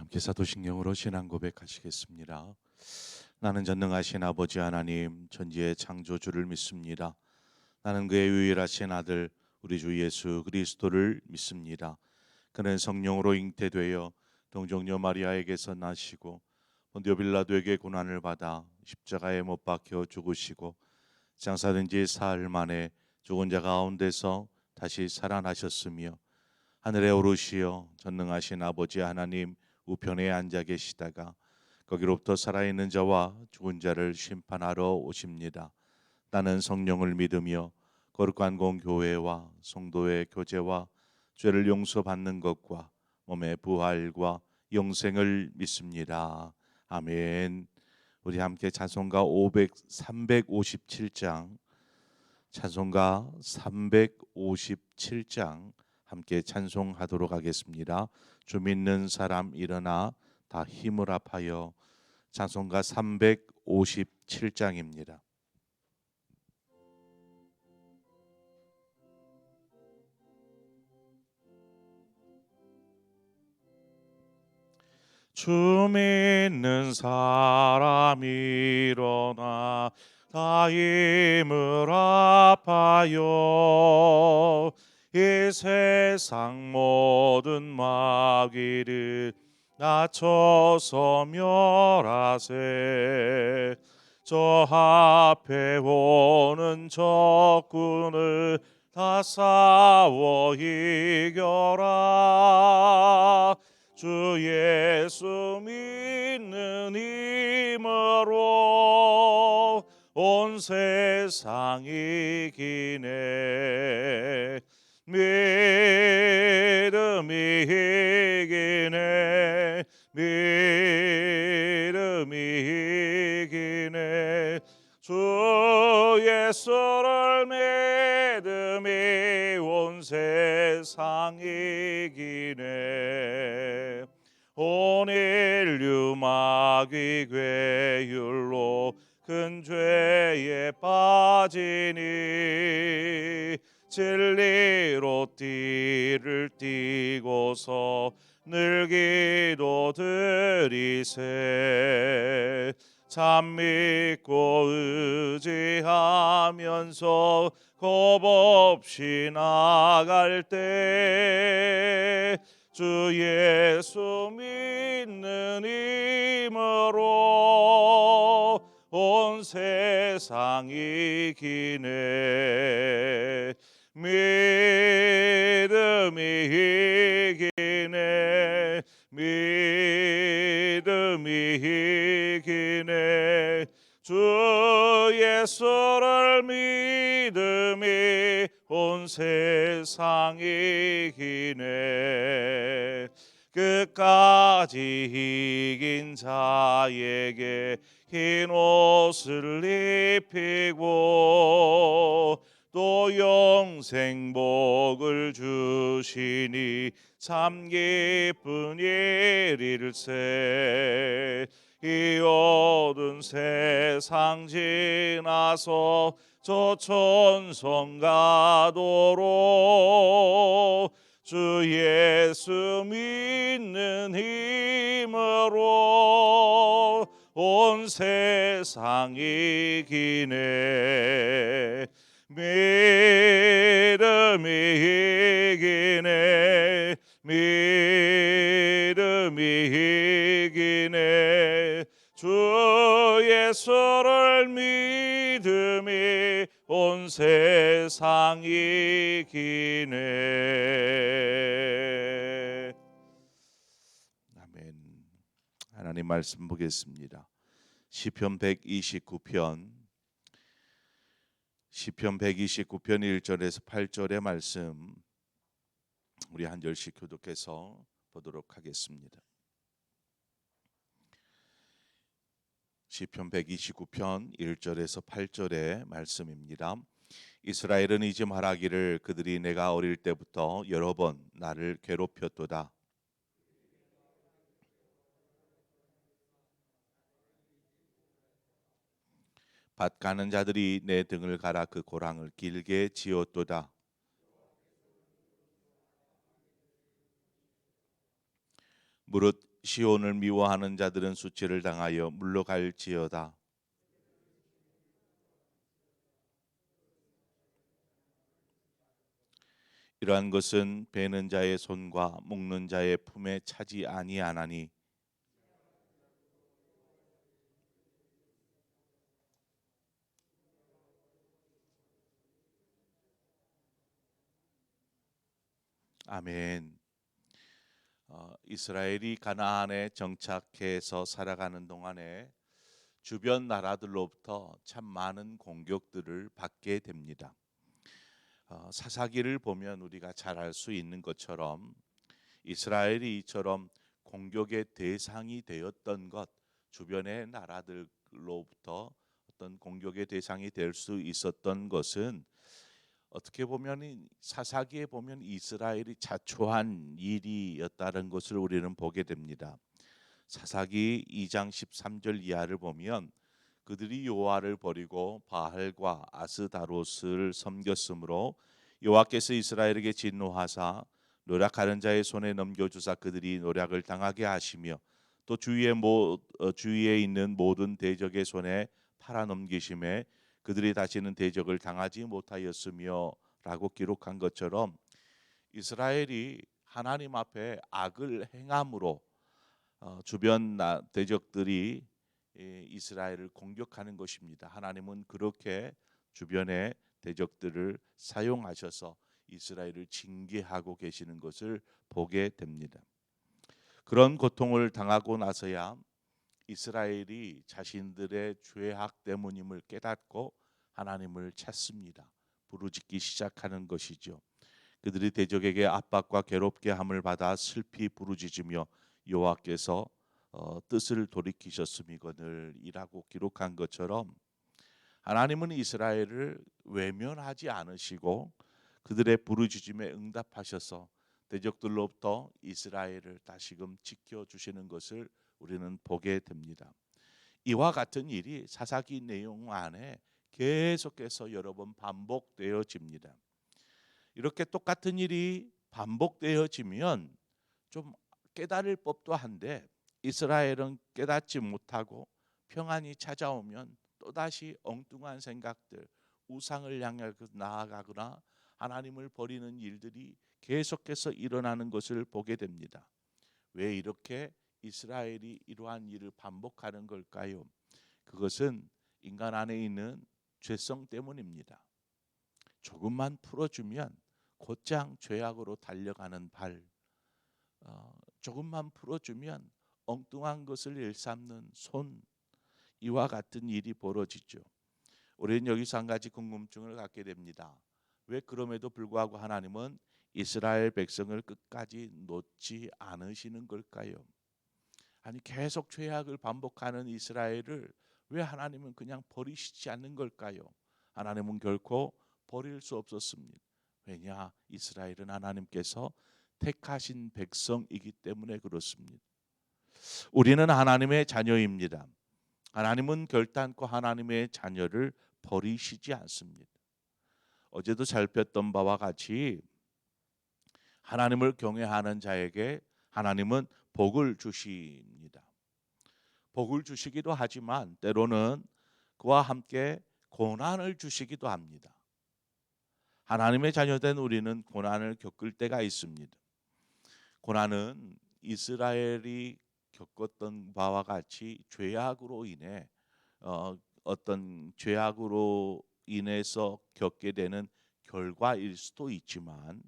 함께 사도신경으로 신앙 고백하시겠습니다. 나는 전능하신 아버지 하나님 천지의 창조주를 믿습니다. 나는 그의 유일하신 아들 우리 주 예수 그리스도를 믿습니다. 그는 성령으로 잉태되어 동정녀 마리아에게서 나시고 본디오 빌라도에게 고난을 받아 십자가에 못 박혀 죽으시고 장사된 지 사흘 만에 죽은 자 가운데서 다시 살아나셨으며 하늘에 오르시어 전능하신 아버지 하나님 우편에 앉아 계시다가 거기로부터 살아있는 자와 죽은 자를 심판하러 오십니다. 나는 성령을 믿으며 거룩한 공교회와 성도의 교제와 죄를 용서받는 것과 몸의 부활과 영생을 믿습니다. 아멘. 우리 함께 찬송가 357장 찬송가 357장 함께 찬송하도록 하겠습니다. 주 믿는 사람 일어나 다 힘을 합하여 찬송가 357장입니다. 주 믿는 사람 일어나 다 힘을 합하여 이 세상 모든 마귀를 낮춰서 멸하세. 저 앞에 오는 적군을 다 싸워 이겨라. 주 예수 믿는 힘으로 온 세상 이기네. 믿음이 이기네. 믿음이 이기네. 주 예수를 믿음이 온 세상 이기네. 온 인류 마귀 괴율로 큰 죄에 빠지니 진리로 띠를 띠고서 늘 기도 드리세. 참 믿고 의지하면서 겁없이 나갈 때 주 예수 믿는 힘으로 온 세상 이기네. 믿음이 이기네. 믿음이 이기네. 주 예수를 믿음이 온 세상 이기네. 끝까지 이긴 자에게 흰 옷을 입히고 또 영생 복을 주시니 참 기쁜 일일세. 이 어두운 세상 지나서 저 천성 가도록 주 예수 믿는 힘으로 온 세상 이기네. 믿음이 이기네. 믿음이 이기네. 주 예수를 믿음이 온 세상 이기네. 아멘. 하나님 말씀 보겠습니다. 시편 129편 129편 1절에서 8절의 말씀 우리 한 절씩 교독해서 보도록 하겠습니다. 시편 129편 1절에서 8절의 말씀입니다. 이스라엘은 이제 말하기를 그들이 내가 어릴 때부터 여러 번 나를 괴롭혔도다. 밭 가는 자들이 내 등을 갈아 그 고랑을 길게 지었도다. 무릇 시온을 미워하는 자들은 수치를 당하여 물러갈지어다. 이러한 것은 베는 자의 손과 묶는 자의 품에 차지 아니하나니 아멘. 이스라엘이 가나안에 정착해서 살아가는 동안에 주변 나라들로부터 참 많은 공격들을 받게 됩니다. 사사기를 보면 우리가 잘 알 수 있는 것처럼 이스라엘이 이처럼 공격의 대상이 되었던 것, 주변의 나라들로부터 어떤 공격의 대상이 될 수 있었던 것은 어떻게 보면 사사기에 보면 이스라엘이 자초한 일이었다는 것을 우리는 보게 됩니다. 사사기 2장 13절 이하를 보면 그들이 여호와를 버리고 바알과 아스다롯을 섬겼으므로 여호와께서 이스라엘에게 진노하사 노략하는 자의 손에 넘겨주사 그들이 노략을 당하게 하시며 또 주위에 있는 모든 대적의 손에 팔아 넘기심에 그들이 다시는 대적을 당하지 못하였으며 라고 기록한 것처럼 이스라엘이 하나님 앞에 악을 행함으로 주변 대적들이 이스라엘을 공격하는 것입니다. 하나님은 그렇게 주변의 대적들을 사용하셔서 이스라엘을 징계하고 계시는 것을 보게 됩니다. 그런 고통을 당하고 나서야 이스라엘이 자신들의 죄악 때문임을 깨닫고 하나님을 찾습니다. 부르짖기 시작하는 것이죠. 그들이 대적에게 압박과 괴롭게 함을 받아 슬피 부르짖으며 여호와께서 뜻을 돌이키셨음이거늘이라고 기록한 것처럼 하나님은 이스라엘을 외면하지 않으시고 그들의 부르짖음에 응답하셔서 대적들로부터 이스라엘을 다시금 지켜주시는 것을 우리는 보게 됩니다. 이와 같은 일이 사사기 내용 안에 계속해서 여러 번 반복되어집니다. 이렇게 똑같은 일이 반복되어지면 좀 깨달을 법도 한데 이스라엘은 깨닫지 못하고 평안이 찾아오면 또다시 엉뚱한 생각들, 우상을 향해 나아가거나 하나님을 버리는 일들이 계속해서 일어나는 것을 보게 됩니다. 왜 이렇게 이스라엘이 이러한 일을 반복하는 걸까요? 그것은 인간 안에 있는 죄성 때문입니다. 조금만 풀어주면 곧장 죄악으로 달려가는 발, 조금만 풀어주면 엉뚱한 것을 일삼는 손, 이와 같은 일이 벌어지죠. 우리는 여기서 한 가지 궁금증을 갖게 됩니다. 왜 그럼에도 불구하고 하나님은 이스라엘 백성을 끝까지 놓지 않으시는 걸까요? 아니 계속 죄악을 반복하는 이스라엘을 왜 하나님은 그냥 버리시지 않는 걸까요? 하나님은 결코 버릴 수 없었습니다. 왜냐? 이스라엘은 하나님께서 택하신 백성이기 때문에 그렇습니다. 우리는 하나님의 자녀입니다. 하나님은 결단코 하나님의 자녀를 버리시지 않습니다. 어제도 살폈던 바와 같이 하나님을 경외하는 자에게 하나님은 복을 주십니다. 복을 주시기도 하지만 때로는 그와 함께 고난을 주시기도 합니다. 하나님의 자녀된 우리는 고난을 겪을 때가 있습니다. 고난은 이스라엘이 겪었던 바와 같이 죄악으로 인해 어떤 죄악으로 인해서 겪게 되는 결과일 수도 있지만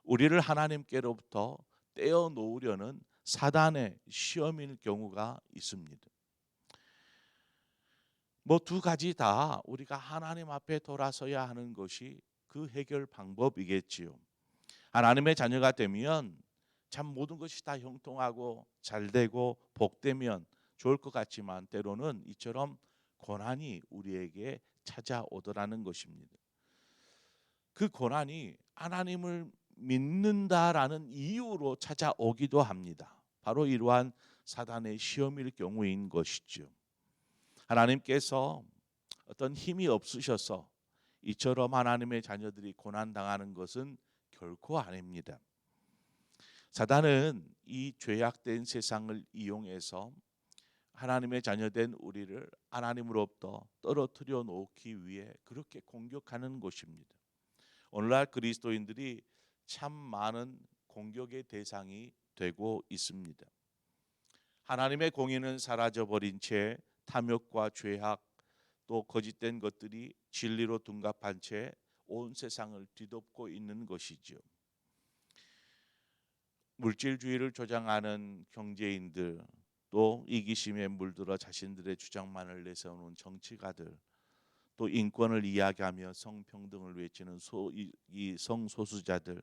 우리를 하나님께로부터 떼어 놓으려는 사단의 시험일 경우가 있습니다. 뭐 두 가지 다 우리가 하나님 앞에 돌아서야 하는 것이 그 해결 방법이겠지요. 하나님의 자녀가 되면 참 모든 것이 다 형통하고 잘되고 복되면 좋을 것 같지만 때로는 이처럼 고난이 우리에게 찾아오더라는 것입니다. 그 고난이 하나님을 믿는다라는 이유로 찾아오기도 합니다. 바로 이러한 사단의 시험일 경우인 것이죠. 하나님께서 어떤 힘이 없으셔서 이처럼 하나님의 자녀들이 고난당하는 것은 결코 아닙니다. 사단은 이 죄악된 세상을 이용해서 하나님의 자녀된 우리를 하나님으로부터 떨어뜨려 놓기 위해 그렇게 공격하는 것입니다. 오늘날 그리스도인들이 참 많은 공격의 대상이 되고 있습니다. 하나님의 공의는 사라져버린 채 탐욕과 죄악 또 거짓된 것들이 진리로 둔갑한 채 온 세상을 뒤덮고 있는 것이죠. 물질주의를 조장하는 경제인들, 또 이기심에 물들어 자신들의 주장만을 내세우는 정치가들, 또 인권을 이야기하며 성평등을 외치는 이 성소수자들,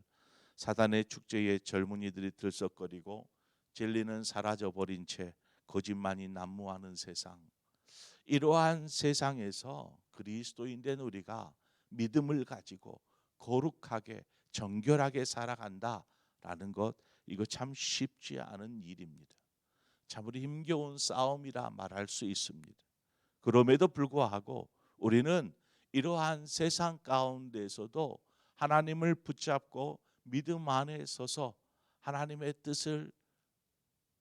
사단의 축제에 젊은이들이 들썩거리고 진리는 사라져버린 채 거짓만이 난무하는 세상, 이러한 세상에서 그리스도인된 우리가 믿음을 가지고 거룩하게 정결하게 살아간다라는 것, 이거 참 쉽지 않은 일입니다. 참으로 힘겨운 싸움이라 말할 수 있습니다. 그럼에도 불구하고 우리는 이러한 세상 가운데서도 하나님을 붙잡고 믿음 안에 서서 하나님의 뜻을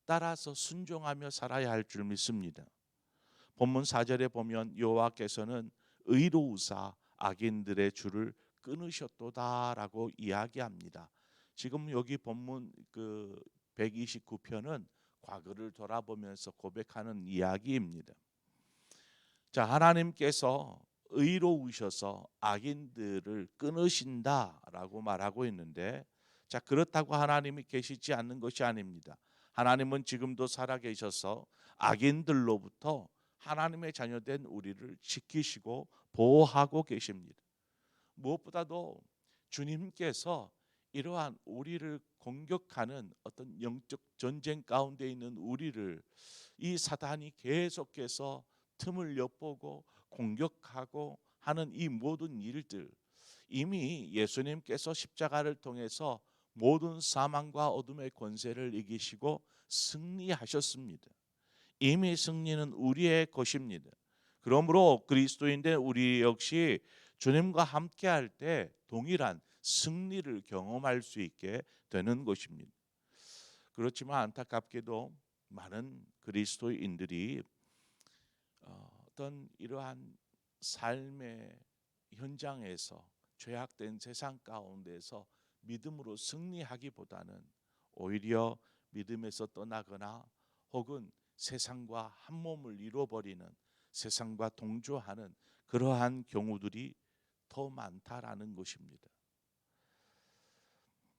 따라서 순종하며 살아야 할 줄 믿습니다. 본문 4절에 보면 여호와께서는 의로우사 악인들의 줄을 끊으셨도다라고 이야기합니다. 지금 여기 본문 129편은 과거를 돌아보면서 고백하는 이야기입니다. 자, 하나님께서 의로우셔서 악인들을 끊으신다라고 말하고 있는데, 자, 그렇다고 하나님이 계시지 않는 것이 아닙니다. 하나님은 지금도 살아계셔서 악인들로부터 하나님의 자녀된 우리를 지키시고 보호하고 계십니다. 무엇보다도 주님께서 이러한 우리를 공격하는 어떤 영적 전쟁 가운데 있는 우리를 이 사단이 계속해서 틈을 엿보고 공격하고 하는 이 모든 일들, 이미 예수님께서 십자가를 통해서 모든 사망과 어둠의 권세를 이기시고 승리하셨습니다. 이미 승리는 우리의 것입니다. 그러므로 그리스도인된 우리 역시 주님과 함께할 때 동일한 승리를 경험할 수 있게 되는 것입니다. 그렇지만 안타깝게도 많은 그리스도인들이 어떤 이러한 삶의 현장에서 죄악된 세상 가운데서 믿음으로 승리하기보다는 오히려 믿음에서 떠나거나 혹은 세상과 한 몸을 이루어버리는, 세상과 동조하는 그러한 경우들이 더 많다라는 것입니다.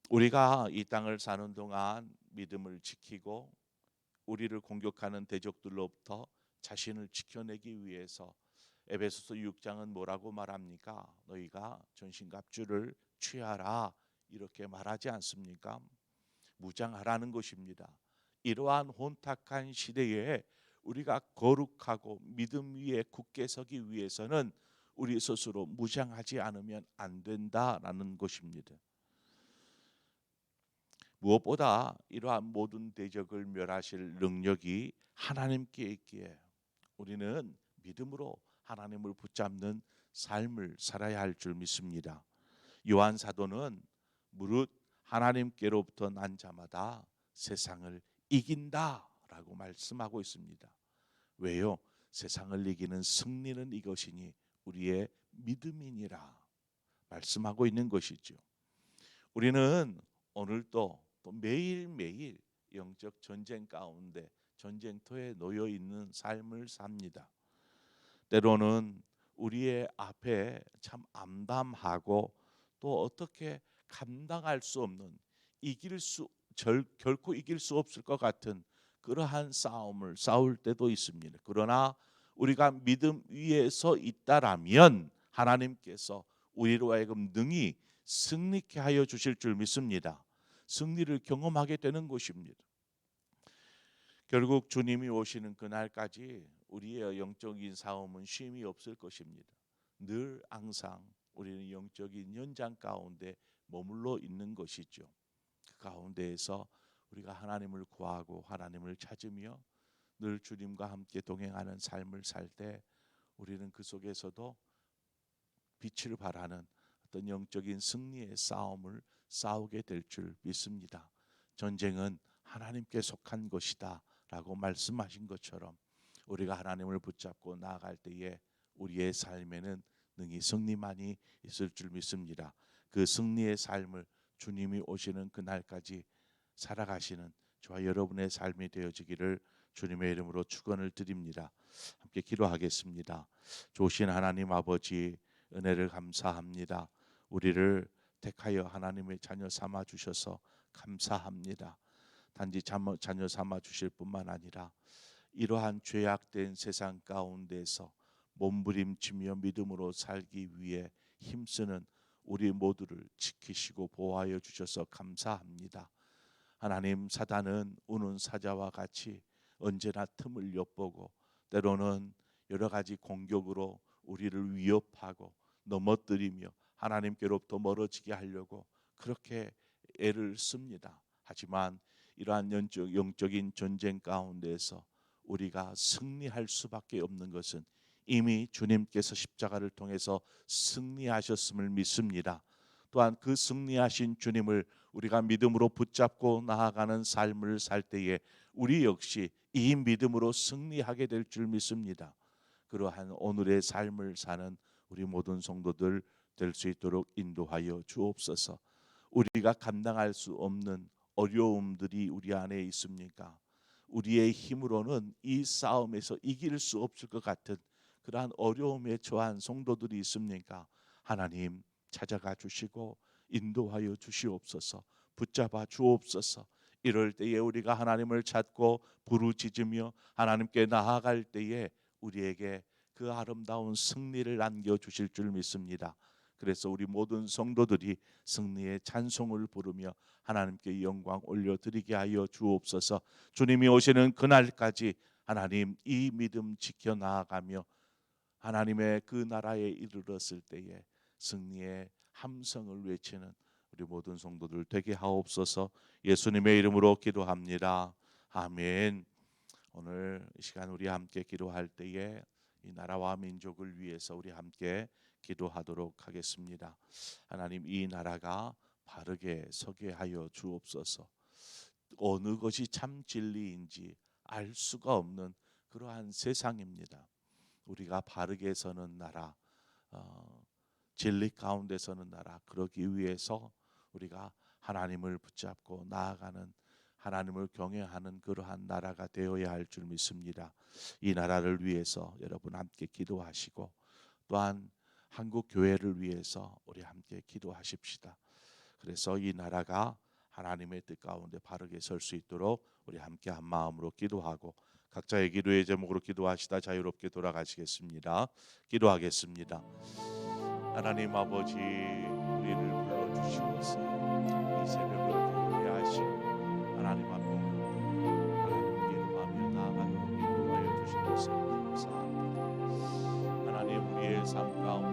우리가 이 땅을 사는 동안 믿음을 지키고 우리를 공격하는 대적들로부터 자신을 지켜내기 위해서 에베소서 6장은 뭐라고 말합니까? 너희가 전신갑주를 취하라, 이렇게 말하지 않습니까? 무장하라는 것입니다. 이러한 혼탁한 시대에 우리가 거룩하고 믿음 위에 굳게 서기 위해서는 우리 스스로 무장하지 않으면 안 된다라는 것입니다. 무엇보다 이러한 모든 대적을 멸하실 능력이 하나님께 있기에 우리는 믿음으로 하나님을 붙잡는 삶을 살아야 할 줄 믿습니다. 요한 사도는 무릇 하나님께로부터 난 자마다 세상을 이긴다라고 말씀하고 있습니다. 왜요? 세상을 이기는 승리는 이것이니 우리의 믿음이니라 말씀하고 있는 것이죠. 우리는 오늘도 또 매일매일 영적 전쟁 가운데 전쟁터에 놓여 있는 삶을 삽니다. 때로는 우리의 앞에 참 암담하고 또 어떻게 감당할 수 없는, 결코 이길 수 없을 것 같은 그러한 싸움을 싸울 때도 있습니다. 그러나 우리가 믿음 위에 서 있다라면 하나님께서 우리로 하여금 능히 승리케 하여 주실 줄 믿습니다. 승리를 경험하게 되는 것입니다. 결국 주님이 오시는 그날까지 우리의 영적인 싸움은 쉼이 없을 것입니다. 늘 항상 우리는 영적인 현장 가운데 머물러 있는 것이죠. 그 가운데에서 우리가 하나님을 구하고 하나님을 찾으며 늘 주님과 함께 동행하는 삶을 살 때 우리는 그 속에서도 빛을 발하는 어떤 영적인 승리의 싸움을 싸우게 될 줄 믿습니다. 전쟁은 하나님께 속한 것이다 라고 말씀하신 것처럼 우리가 하나님을 붙잡고 나아갈 때에 우리의 삶에는 능히 승리만이 있을 줄 믿습니다. 그 승리의 삶을 주님이 오시는 그날까지 살아가시는 저와 여러분의 삶이 되어지기를 주님의 이름으로 축원을 드립니다. 함께 기도하겠습니다. 좋으신 하나님 아버지, 은혜를 감사합니다. 우리를 택하여 하나님의 자녀 삼아 주셔서 감사합니다. 단지 자녀 삼아 주실 뿐만 아니라 이러한 죄악된 세상 가운데서 몸부림치며 믿음으로 살기 위해 힘쓰는 우리 모두를 지키시고 보호하여 주셔서 감사합니다. 하나님, 사단은 우는 사자와 같이 언제나 틈을 엿보고 때로는 여러 가지 공격으로 우리를 위협하고 넘어뜨리며 하나님께로부터 멀어지게 하려고 그렇게 애를 씁니다. 하지만 이러한 영적인 전쟁 가운데서 우리가 승리할 수밖에 없는 것은 이미 주님께서 십자가를 통해서 승리하셨음을 믿습니다. 또한 그 승리하신 주님을 우리가 믿음으로 붙잡고 나아가는 삶을 살 때에 우리 역시 이 믿음으로 승리하게 될 줄 믿습니다. 그러한 오늘의 삶을 사는 우리 모든 성도들 될 수 있도록 인도하여 주옵소서. 우리가 감당할 수 없는 어려움들이 우리 안에 있습니까? 우리의 힘으로는 이 싸움에서 이길 수 없을 것 같은 그러한 어려움에 처한 성도들이 있습니까? 하나님 찾아가 주시고 인도하여 주시옵소서. 붙잡아 주옵소서. 이럴 때에 우리가 하나님을 찾고 부르짖으며 하나님께 나아갈 때에 우리에게 그 아름다운 승리를 안겨주실 줄 믿습니다. 그래서 우리 모든 성도들이 승리의 찬송을 부르며 하나님께 영광 올려드리게 하여 주옵소서. 주님이 오시는 그날까지 하나님 이 믿음 지켜나가며 하나님의 그 나라에 이르렀을 때에 승리의 함성을 외치는 우리 모든 성도들 되게 하옵소서. 예수님의 이름으로 기도합니다. 아멘. 오늘 이 시간 우리 함께 기도할 때에 이 나라와 민족을 위해서 우리 함께 기도하도록 하겠습니다. 하나님, 이 나라가 바르게 서게 하여 주옵소서. 어느 것이 참 진리인지 알 수가 없는 그러한 세상입니다. 우리가 바르게 서는 나라, 진리 가운데 서는 나라, 그러기 위해서 우리가 하나님을 붙잡고 나아가는, 하나님을 경외하는 그러한 나라가 되어야 할 줄 믿습니다. 이 나라를 위해서 여러분 함께 기도하시고 또한 한국 교회를 위해서 우리 함께 기도하십시다. 그래서 이 나라가 하나님의 뜻 가운데 바르게 설 수 있도록 우리 함께 한 마음으로 기도하고 각자의 기도의 제목으로 기도하시다 자유롭게 돌아가시겠습니다. 기도하겠습니다. 하나님 아버지, 우리를 불러주시옵소서. 이 새벽을 경배하시고 하나님 앞에 하나님 기도하며 나아가도록 인도하여 주신 것을 감사합니다. 하나님, 우리의 삶 가운데